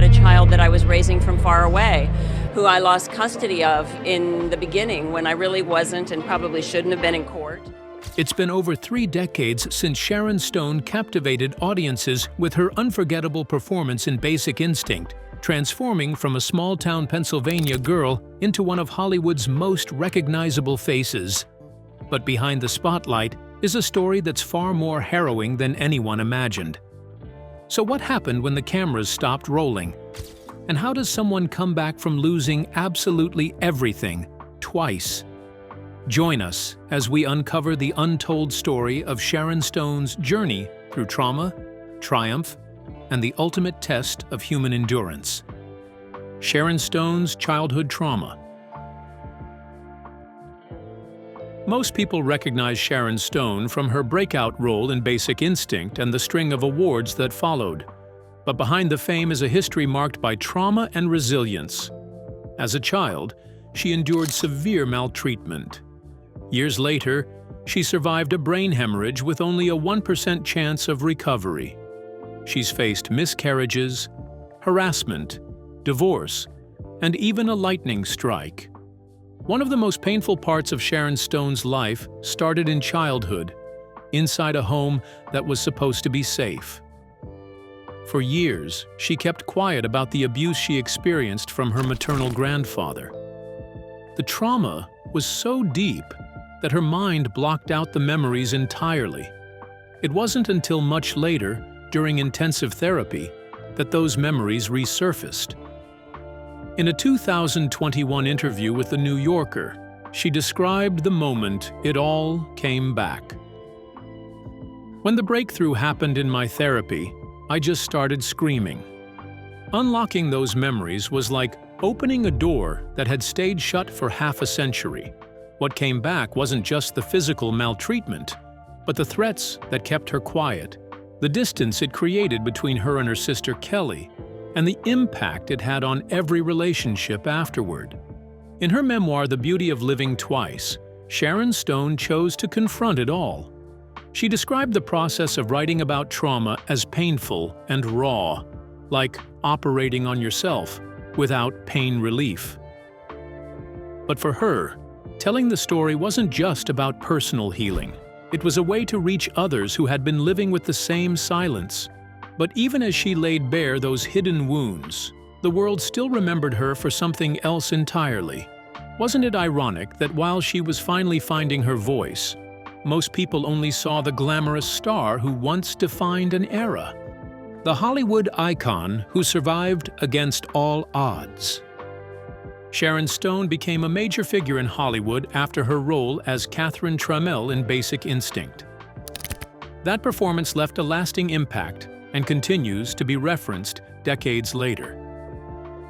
a child that I was raising from far away, who I lost custody of in the beginning when I really wasn't and probably shouldn't have been in court. It's been over 3 decades since Sharon Stone captivated audiences with her unforgettable performance in Basic Instinct, transforming from a small-town Pennsylvania girl into one of Hollywood's most recognizable faces. But behind the spotlight is a story that's far more harrowing than anyone imagined. So what happened when the cameras stopped rolling? And how does someone come back from losing absolutely everything twice? Join us as we uncover the untold story of Sharon Stone's journey through trauma, triumph, and the ultimate test of human endurance. Sharon Stone's childhood trauma. Most people recognize Sharon Stone from her breakout role in Basic Instinct and the string of awards that followed. But behind the fame is a history marked by trauma and resilience. As a child, she endured severe maltreatment. Years later, she survived a brain hemorrhage with only a 1% chance of recovery. She's faced miscarriages, harassment, divorce, and even a lightning strike. One of the most painful parts of Sharon Stone's life started in childhood, inside a home that was supposed to be safe. For years, she kept quiet about the abuse she experienced from her maternal grandfather. The trauma was so deep that her mind blocked out the memories entirely. It wasn't until much later, during intensive therapy, that those memories resurfaced. In a 2021 interview with The New Yorker, she described the moment it all came back. When the breakthrough happened in my therapy, I just started screaming. Unlocking those memories was like opening a door that had stayed shut for half a century. What came back wasn't just the physical maltreatment, but the threats that kept her quiet, the distance it created between her and her sister Kelly, and the impact it had on every relationship afterward. In her memoir, The Beauty of Living Twice, Sharon Stone chose to confront it all. She described the process of writing about trauma as painful and raw, like operating on yourself without pain relief. But for her, telling the story wasn't just about personal healing. It was a way to reach others who had been living with the same silence. But even as she laid bare those hidden wounds, the world still remembered her for something else entirely. Wasn't it ironic that while she was finally finding her voice, most people only saw the glamorous star who once defined an era? The Hollywood icon who survived against all odds. Sharon Stone became a major figure in Hollywood after her role as Catherine Trammell in Basic Instinct. That performance left a lasting impact and continues to be referenced decades later.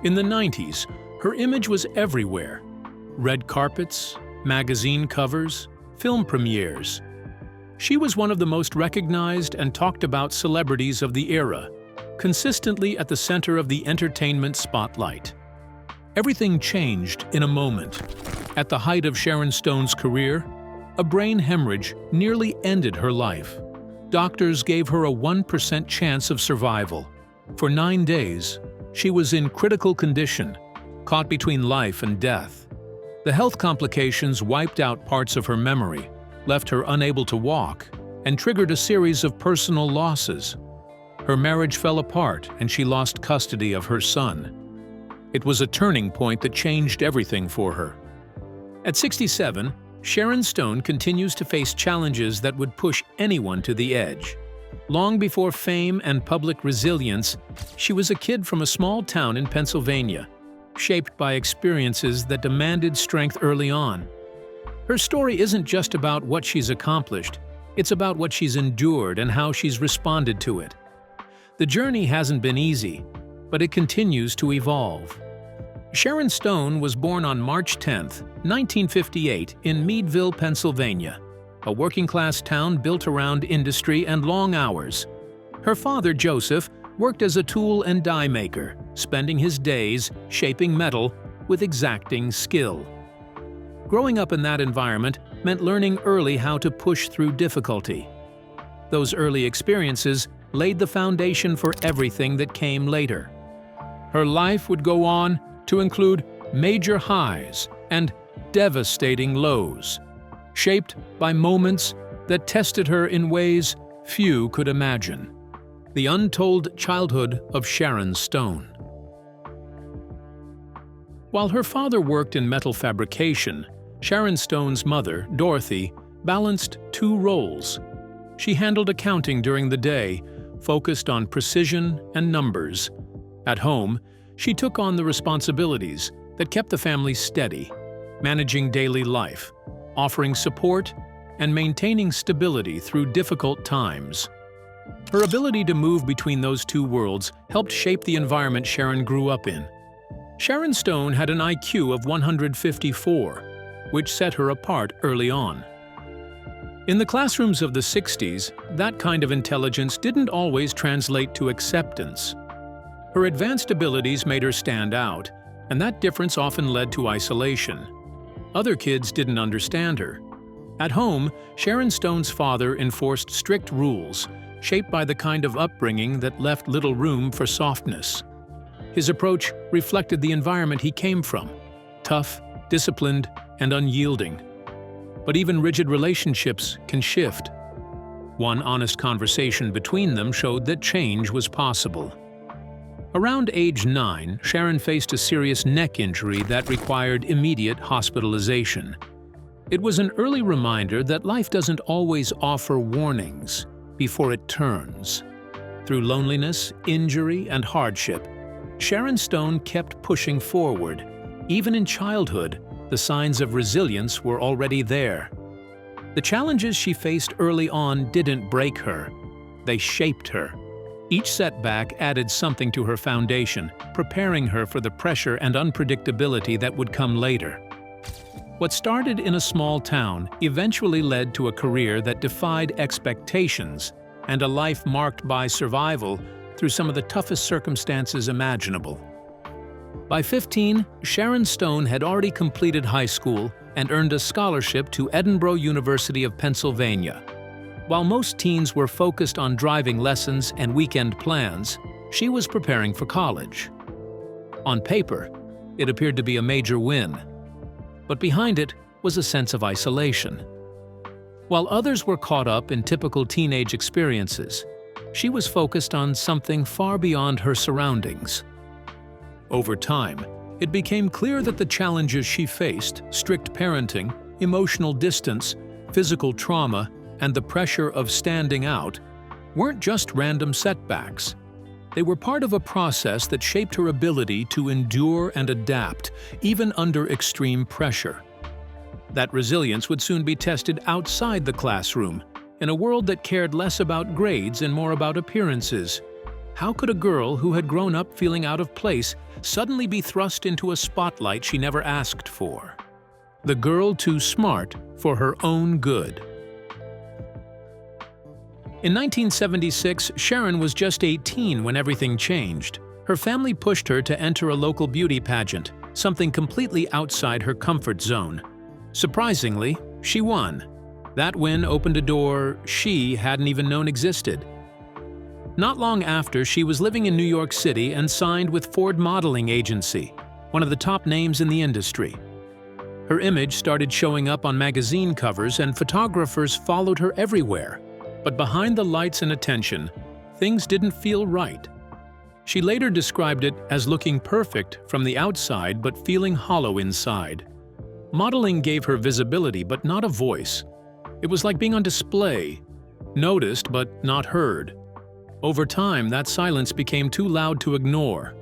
In the 90s, her image was everywhere. Red carpets, magazine covers, film premieres. She was one of the most recognized and talked about celebrities of the era, consistently at the center of the entertainment spotlight. Everything changed in a moment. At the height of Sharon Stone's career, a brain hemorrhage nearly ended her life. Doctors gave her a 1% chance of survival. For 9 days, she was in critical condition, caught between life and death. The health complications wiped out parts of her memory, left her unable to walk, and triggered a series of personal losses. Her marriage fell apart and she lost custody of her son. It was a turning point that changed everything for her. At 67, Sharon Stone continues to face challenges that would push anyone to the edge. Long before fame and public resilience, she was a kid from a small town in Pennsylvania, shaped by experiences that demanded strength early on. Her story isn't just about what she's accomplished, it's about what she's endured and how she's responded to it. The journey hasn't been easy, but it continues to evolve. Sharon Stone was born on March 10, 1958, in Meadville, Pennsylvania, a working-class town built around industry and long hours. Her father, Joseph, worked as a tool and die maker, spending his days shaping metal with exacting skill. Growing up in that environment meant learning early how to push through difficulty. Those early experiences laid the foundation for everything that came later. Her life would go on to include major highs and devastating lows, shaped by moments that tested her in ways few could imagine. The untold childhood of Sharon Stone. While her father worked in metal fabrication, Sharon Stone's mother, Dorothy, balanced two roles. She handled accounting during the day, focused on precision and numbers. At home, she took on the responsibilities that kept the family steady, managing daily life, offering support, and maintaining stability through difficult times. Her ability to move between those two worlds helped shape the environment Sharon grew up in. Sharon Stone had an IQ of 154, which set her apart early on. In the classrooms of the 60s, that kind of intelligence didn't always translate to acceptance. Her advanced abilities made her stand out, and that difference often led to isolation. Other kids didn't understand her. At home, Sharon Stone's father enforced strict rules, shaped by the kind of upbringing that left little room for softness. His approach reflected the environment he came from: tough, disciplined, and unyielding. But even rigid relationships can shift. One honest conversation between them showed that change was possible. Around age 9, Sharon faced a serious neck injury that required immediate hospitalization. It was an early reminder that life doesn't always offer warnings before it turns. Through loneliness, injury, and hardship, Sharon Stone kept pushing forward. Even in childhood, the signs of resilience were already there. The challenges she faced early on didn't break her. They shaped her. Each setback added something to her foundation, preparing her for the pressure and unpredictability that would come later. What started in a small town eventually led to a career that defied expectations and a life marked by survival through some of the toughest circumstances imaginable. By 15, Sharon Stone had already completed high school and earned a scholarship to Edinburgh University of Pennsylvania. While most teens were focused on driving lessons and weekend plans, she was preparing for college. On paper, it appeared to be a major win. But behind it was a sense of isolation. While others were caught up in typical teenage experiences, she was focused on something far beyond her surroundings. Over time, it became clear that the challenges she faced, strict parenting, emotional distance, physical trauma, and the pressure of standing out, weren't just random setbacks. They were part of a process that shaped her ability to endure and adapt, even under extreme pressure. That resilience would soon be tested outside the classroom, in a world that cared less about grades and more about appearances. How could a girl who had grown up feeling out of place suddenly be thrust into a spotlight she never asked for? The girl too smart for her own good. In 1976, Sharon was just 18 when everything changed. Her family pushed her to enter a local beauty pageant, something completely outside her comfort zone. Surprisingly, she won. That win opened a door she hadn't even known existed. Not long after, she was living in New York City and signed with Ford Modeling Agency, one of the top names in the industry. Her image started showing up on magazine covers and photographers followed her everywhere. But behind the lights and attention, things didn't feel right. She later described it as looking perfect from the outside but feeling hollow inside. Modeling gave her visibility but not a voice. It was like being on display, noticed but not heard. Over time, that silence became too loud to ignore.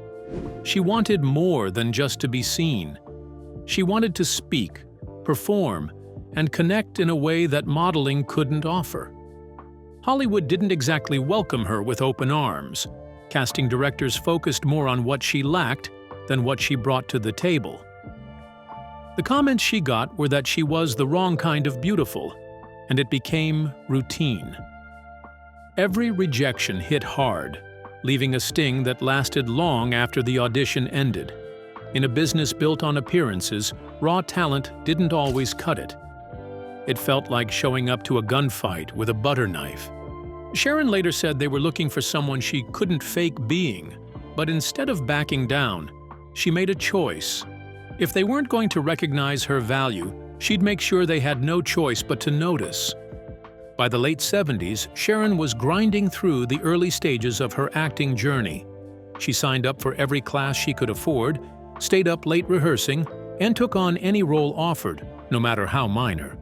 She wanted more than just to be seen. She wanted to speak, perform, and connect in a way that modeling couldn't offer. Hollywood didn't exactly welcome her with open arms. Casting directors focused more on what she lacked than what she brought to the table. The comments she got were that she was the wrong kind of beautiful, and it became routine. Every rejection hit hard, leaving a sting that lasted long after the audition ended. In a business built on appearances, raw talent didn't always cut it. It felt like showing up to a gunfight with a butter knife. Sharon later said they were looking for someone she couldn't fake being, But instead of backing down, she made a choice. If they weren't going to recognize her value, she'd make sure they had no choice but to notice. By the late 70s, Sharon was grinding through the early stages of her acting journey. She signed up for every class she could afford, stayed up late rehearsing, and took on any role offered, no matter how minor.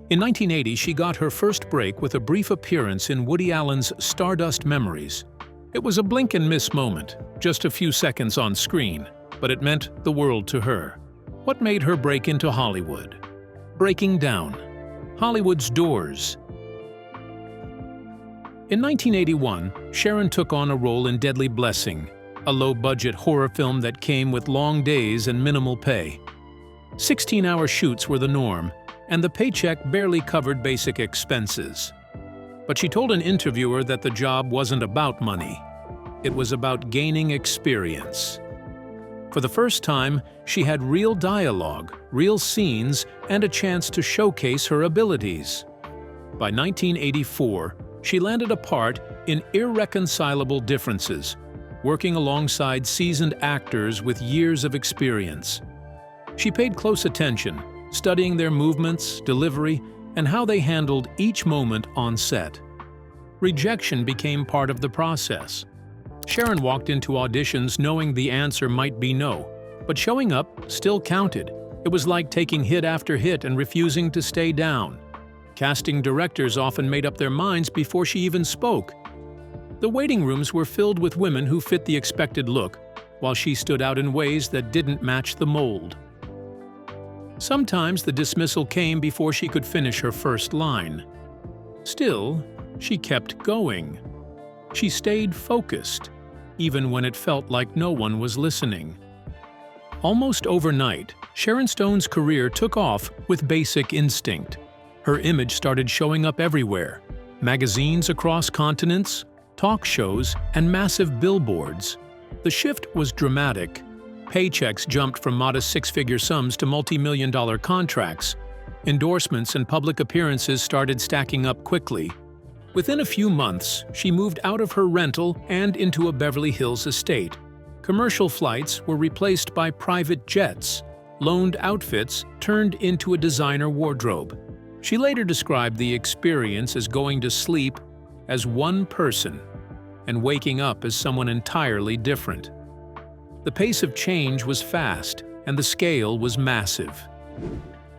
In 1980, she got her first break with a brief appearance in Woody Allen's Stardust Memories. It was a blink-and-miss moment, just a few seconds on screen, but it meant the world to her. What made her break into Hollywood? Breaking down. Hollywood's doors. In 1981, Sharon took on a role in Deadly Blessing, a low-budget horror film that came with long days and minimal pay. 16-hour shoots were the norm, and the paycheck barely covered basic expenses. But she told an interviewer that the job wasn't about money. It was about gaining experience. For the first time, she had real dialogue, real scenes, and a chance to showcase her abilities. By 1984, she landed a part in Irreconcilable Differences, working alongside seasoned actors with years of experience. She paid close attention, studying their movements, delivery, and how they handled each moment on set. Rejection became part of the process. Sharon walked into auditions knowing the answer might be no, but showing up still counted. It was like taking hit after hit and refusing to stay down. Casting directors often made up their minds before she even spoke. The waiting rooms were filled with women who fit the expected look, while she stood out in ways that didn't match the mold. Sometimes the dismissal came before she could finish her first line. Still, she kept going. She stayed focused, even when it felt like no one was listening. Almost overnight, Sharon Stone's career took off with Basic Instinct. Her image started showing up everywhere: magazines across continents, talk shows, and massive billboards. The shift was dramatic. Paychecks jumped from modest six-figure sums to multi-million-dollar contracts. Endorsements and public appearances started stacking up quickly. Within a few months, she moved out of her rental and into a Beverly Hills estate. Commercial flights were replaced by private jets. Loaned outfits turned into a designer wardrobe. She later described the experience as going to sleep as one person and waking up as someone entirely different. The pace of change was fast, and the scale was massive.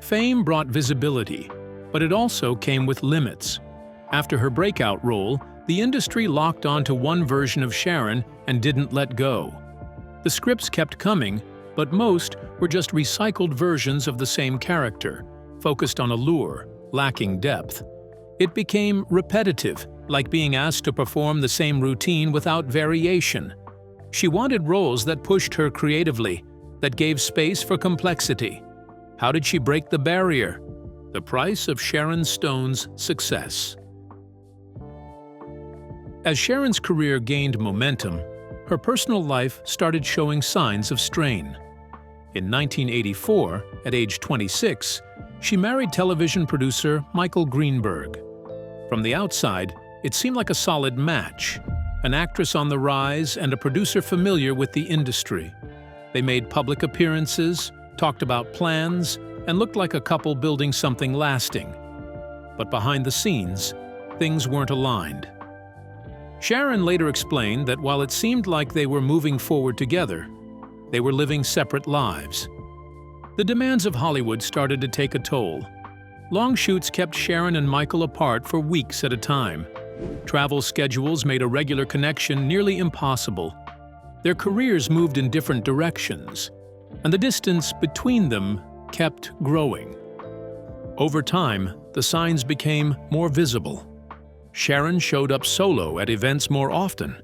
Fame brought visibility, but it also came with limits. After her breakout role, the industry locked onto one version of Sharon and didn't let go. The scripts kept coming, but most were just recycled versions of the same character, focused on allure, lacking depth. It became repetitive, like being asked to perform the same routine without variation. She wanted roles that pushed her creatively, that gave space for complexity. How did she break the barrier? The price of Sharon Stone's success. As Sharon's career gained momentum, her personal life started showing signs of strain. In 1984, at age 26, she married television producer Michael Greenberg. From the outside, it seemed like a solid match, an actress on the rise and a producer familiar with the industry. They made public appearances, talked about plans, and looked like a couple building something lasting. But behind the scenes, things weren't aligned. Sharon later explained that while it seemed like they were moving forward together, they were living separate lives. The demands of Hollywood started to take a toll. Long shoots kept Sharon and Michael apart for weeks at a time. Travel schedules made a regular connection nearly impossible. Their careers moved in different directions, and the distance between them kept growing. Over time, the signs became more visible. Sharon showed up solo at events more often,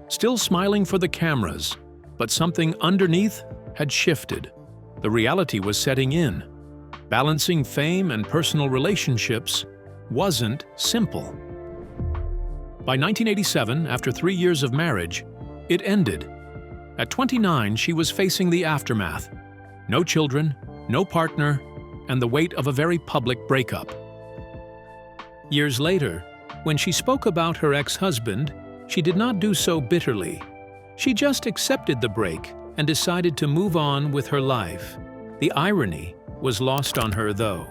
still smiling for the cameras, but something underneath had shifted. The reality was setting in. Balancing fame and personal relationships wasn't simple. By 1987, after 3 years of marriage, it ended. At 29, she was facing the aftermath. No children, no partner, and the weight of a very public breakup. Years later, when she spoke about her ex-husband, she did not do so bitterly. She just accepted the break and decided to move on with her life. The irony was lost on her, though.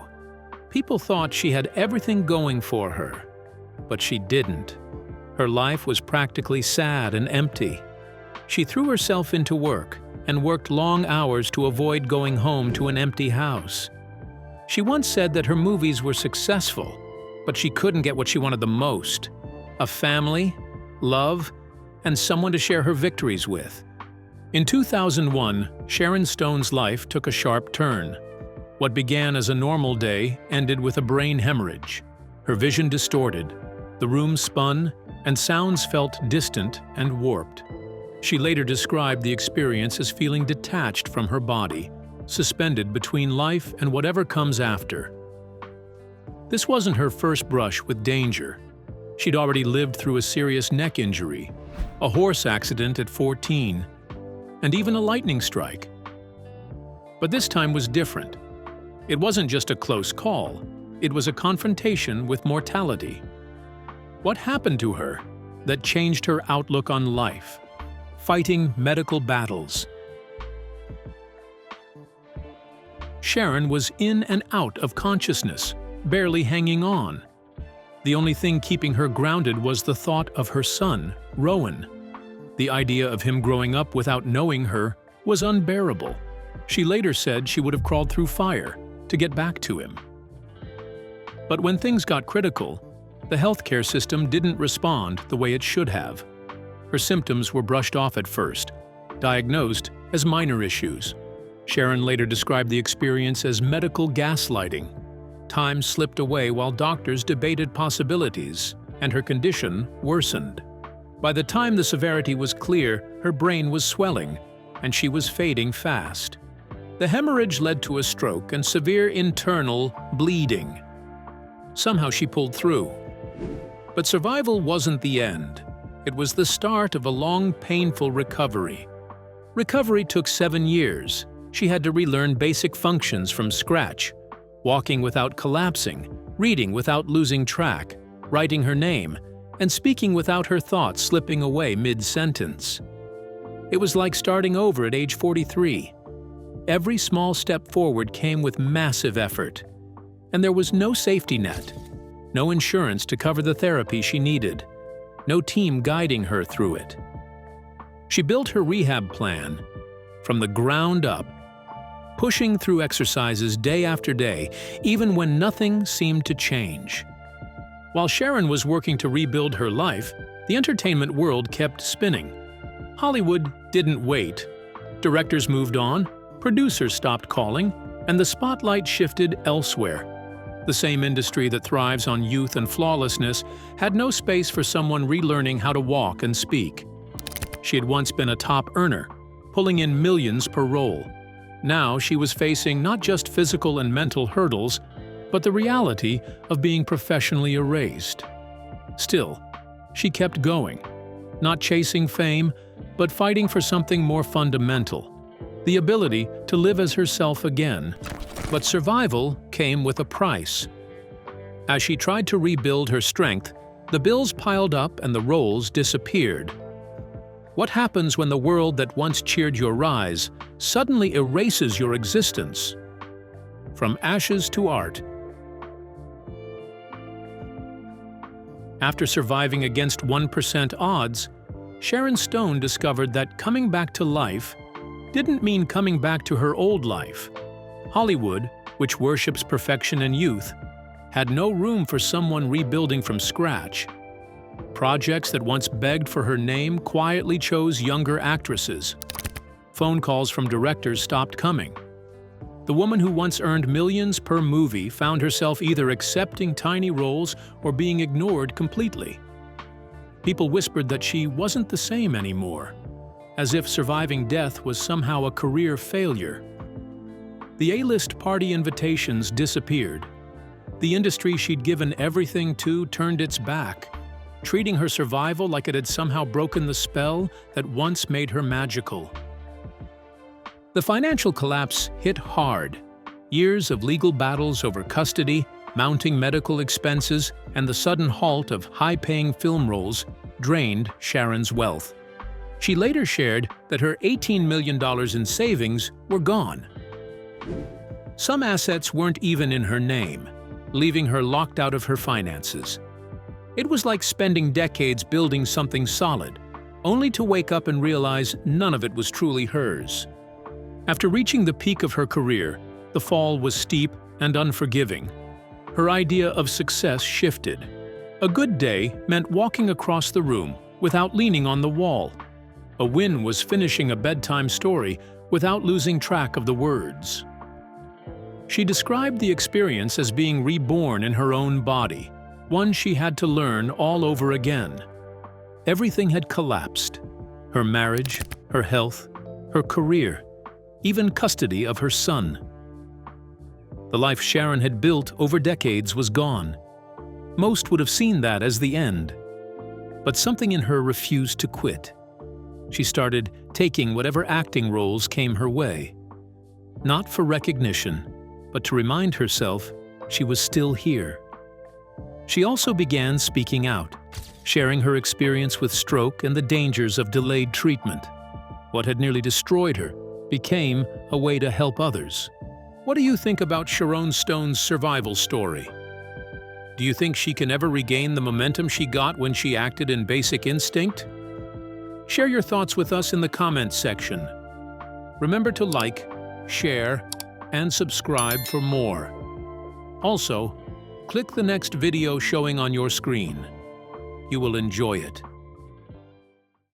People thought she had everything going for her, but she didn't. Her life was practically sad and empty. She threw herself into work and worked long hours to avoid going home to an empty house. She once said that her movies were successful, but she couldn't get what she wanted the most: a family, love, and someone to share her victories with. In 2001, Sharon Stone's life took a sharp turn. What began as a normal day ended with a brain hemorrhage. Her vision distorted, the room spun, and sounds felt distant and warped. She later described the experience as feeling detached from her body, suspended between life and whatever comes after. This wasn't her first brush with danger. She'd already lived through a serious neck injury, a horse accident at 14, and even a lightning strike. But this time was different. It wasn't just a close call, it was a confrontation with mortality. What happened to her that changed her outlook on life? Fighting medical battles. Sharon was in and out of consciousness, barely hanging on. The only thing keeping her grounded was the thought of her son, Rowan. The idea of him growing up without knowing her was unbearable. She later said she would have crawled through fire to get back to him. But when things got critical, the healthcare system didn't respond the way it should have. Her symptoms were brushed off at first, diagnosed as minor issues. Sharon later described the experience as medical gaslighting. Time slipped away while doctors debated possibilities, and her condition worsened. By the time the severity was clear, her brain was swelling, and she was fading fast. The hemorrhage led to a stroke and severe internal bleeding. Somehow she pulled through. But survival wasn't the end. It was the start of a long, painful recovery. Recovery took 7 years. She had to relearn basic functions from scratch: walking without collapsing, reading without losing track, writing her name, and speaking without her thoughts slipping away mid-sentence. It was like starting over at age 43. Every small step forward came with massive effort. And there was no safety net, no insurance to cover the therapy she needed, no team guiding her through it. She built her rehab plan from the ground up, pushing through exercises day after day, even when nothing seemed to change. While Sharon was working to rebuild her life, the entertainment world kept spinning. Hollywood didn't wait. Directors moved on, producers stopped calling, and the spotlight shifted elsewhere. The same industry that thrives on youth and flawlessness had no space for someone relearning how to walk and speak. She had once been a top earner, pulling in millions per role. Now she was facing not just physical and mental hurdles, but the reality of being professionally erased. Still, she kept going, not chasing fame, but fighting for something more fundamental: the ability to live as herself again. But survival came with a price. As she tried to rebuild her strength, the bills piled up and the roles disappeared. What happens when the world that once cheered your rise suddenly erases your existence? From ashes to art. After surviving against 1% odds, Sharon Stone discovered that coming back to life didn't mean coming back to her old life. Hollywood, which worships perfection and youth, had no room for someone rebuilding from scratch. Projects that once begged for her name quietly chose younger actresses. Phone calls from directors stopped coming. The woman who once earned millions per movie found herself either accepting tiny roles or being ignored completely. People whispered that she wasn't the same anymore, as if surviving death was somehow a career failure. The A-list party invitations disappeared. The industry she'd given everything to turned its back, treating her survival like it had somehow broken the spell that once made her magical. The financial collapse hit hard. Years of legal battles over custody, mounting medical expenses, and the sudden halt of high-paying film roles drained Sharon's wealth. She later shared that her $18 million in savings were gone. Some assets weren't even in her name, leaving her locked out of her finances. It was like spending decades building something solid, only to wake up and realize none of it was truly hers. After reaching the peak of her career, the fall was steep and unforgiving. Her idea of success shifted. A good day meant walking across the room without leaning on the wall. A win was finishing a bedtime story without losing track of the words. She described the experience as being reborn in her own body, one she had to learn all over again. Everything had collapsed. Her marriage, her health, her career, even custody of her son. The life Sharon had built over decades was gone. Most would have seen that as the end. But something in her refused to quit. She started taking whatever acting roles came her way. Not for recognition, but to remind herself she was still here. She also began speaking out, sharing her experience with stroke and the dangers of delayed treatment. What had nearly destroyed her became a way to help others. What do you think about Sharon Stone's survival story? Do you think she can ever regain the momentum she got when she acted in Basic Instinct? Share your thoughts with us in the comments section. Remember to like, share, and subscribe for more. Also, click the next video showing on your screen. You will enjoy it.